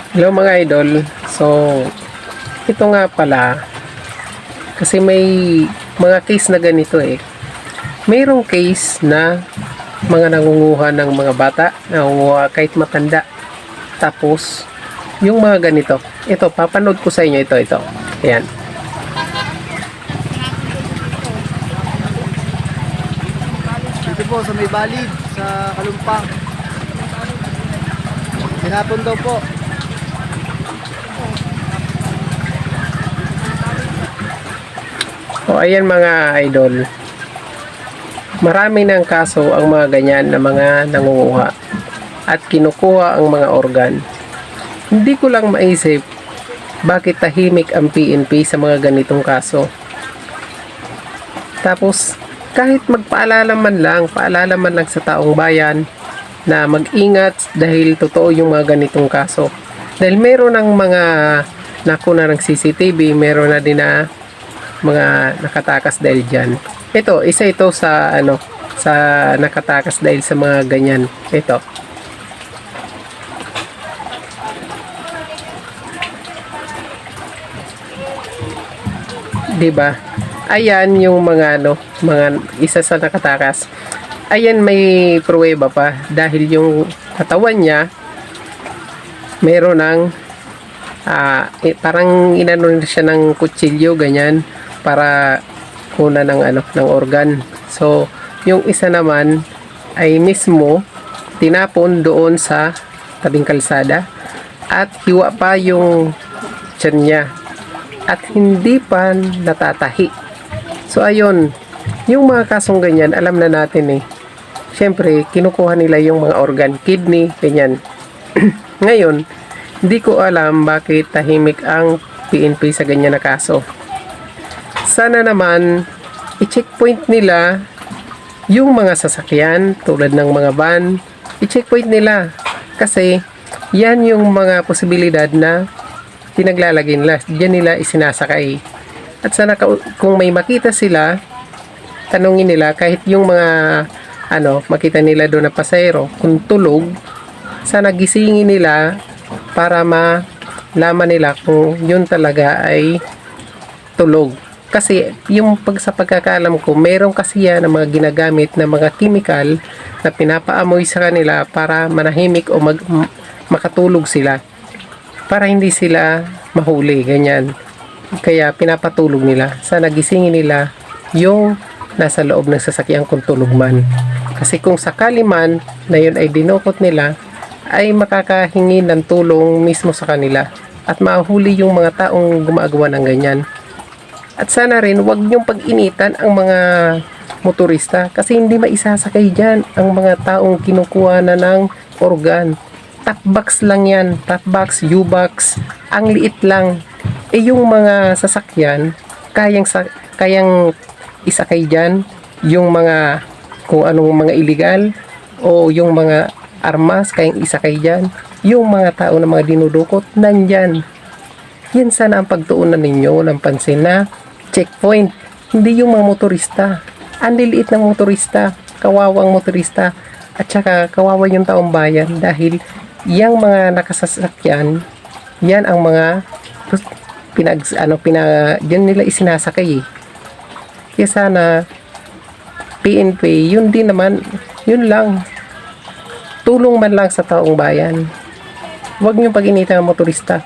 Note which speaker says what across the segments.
Speaker 1: Hello mga idol. So, ito nga pala, kasi may mga case na ganito eh. Mayroong case na mga nangunguha ng mga bata, nangunguha kahit matanda. Tapos, yung mga ganito. Ito, papanood ko sa inyo ito. Ayan.
Speaker 2: Dito po sa may balid, sa Kalumpang. Tinapon daw po.
Speaker 1: O ayan mga idol. Marami ng kaso ang mga ganyan na mga nangunguha at kinukuha ang mga organ. Hindi ko lang maisip bakit tahimik ang PNP sa mga ganitong kaso. Tapos kahit paalala man lang sa taong bayan na mag-ingat dahil totoo yung mga ganitong kaso. Dahil meron ng mga nakuna ng CCTV, meron na din na mga nakatakas dahil dyan. Ito, isa ito sa sa nakatakas dahil sa mga ganyan. Ito. Diba? Ayan yung mga mga isa sa nakatakas. Ayan, may pruweba pa dahil yung katawan niya meron ng parang inano siya ng kutsilyo ganyan para kuna ng organ. So, yung isa naman ay mismo tinapon doon sa tabing kalsada at hiwa pa yung tiyan niya at hindi pa natatahi. So, ayun, yung mga kasong ganyan, alam na natin eh. Siyempre, kinukuha nila yung mga organ, kidney, ganyan. Ngayon, hindi ko alam bakit tahimik ang PNP sa ganyan na kaso. Sana naman i-checkpoint nila yung mga sasakyan tulad ng mga van, i-checkpoint nila kasi yan yung mga posibilidad na pinaglalagay nila, diyan nila isinasakay. At sana kung may makita sila, tanungin nila kahit yung mga makita nila doon na pasahero kung tulog, sana gisingin nila para malaman nila kung yun talaga ay tulog. Kasi yung sa pagkakaalam ko, meron kasi yan ng mga ginagamit na mga chemical na pinapaamoy sa kanila para manahimik o makatulog sila. Para hindi sila mahuli, ganyan. Kaya pinapatulog nila. Sana gisingin nila yung nasa loob ng sasakyan kung tulog man. Kasi kung sakali man na yun ay dinukot nila, ay makakahingi ng tulong mismo sa kanila at mahuli yung mga taong gumagawa ng ganyan. At sana rin wag niyong pag-initan ang mga motorista kasi hindi maisasakay dyan ang mga taong kinukuha na ng organ. Top box lang yan, top box, U-box, ang liit lang. Eh yung mga sasakyan, kayang isakay dyan yung mga kung anong mga illegal o yung mga armas, kayang isakay dyan. Yung mga tao na mga dinudukot, nandyan. Yan sana ang pagtuunan ninyo ng pansin na checkpoint, hindi yung mga motorista. Ang liliit ng motorista, kawawang motorista, at saka kawawa yung taong bayan dahil yung mga nakasasakyan, yan ang mga yan nila isinasakay eh. Kaya sana PNP, yun din naman, yun lang. Tulong man lang sa taong bayan. Huwag nyo pag-initan ng motorista.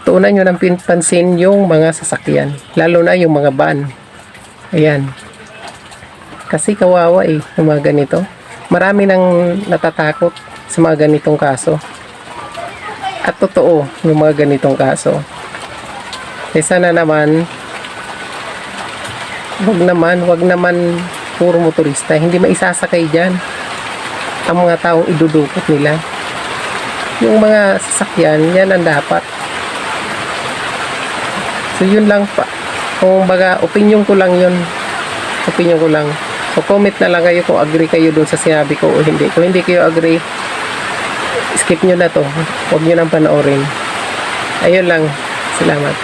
Speaker 1: Tuunan nyo ng pansin yung mga sasakyan. Lalo na yung mga van. Ayan. Kasi kawawa eh, yung mga ganito. Marami nang natatakot sa mga ganitong kaso. At totoo, yung mga ganitong kaso. Eh sana naman, wag naman puro motorista. Hindi maisasakay dyan ang mga taong idudukot nila. Yung mga sasakyan, yan ang dapat. So yun lang pa. Kung baga, opinion ko lang yun. Opinion ko lang. So comment na lang kayo kung agree kayo dun sa sinabi ko o hindi. Kung hindi kayo agree, skip nyo na to. Huwag nyo nang panoorin. Ayun lang. Salamat.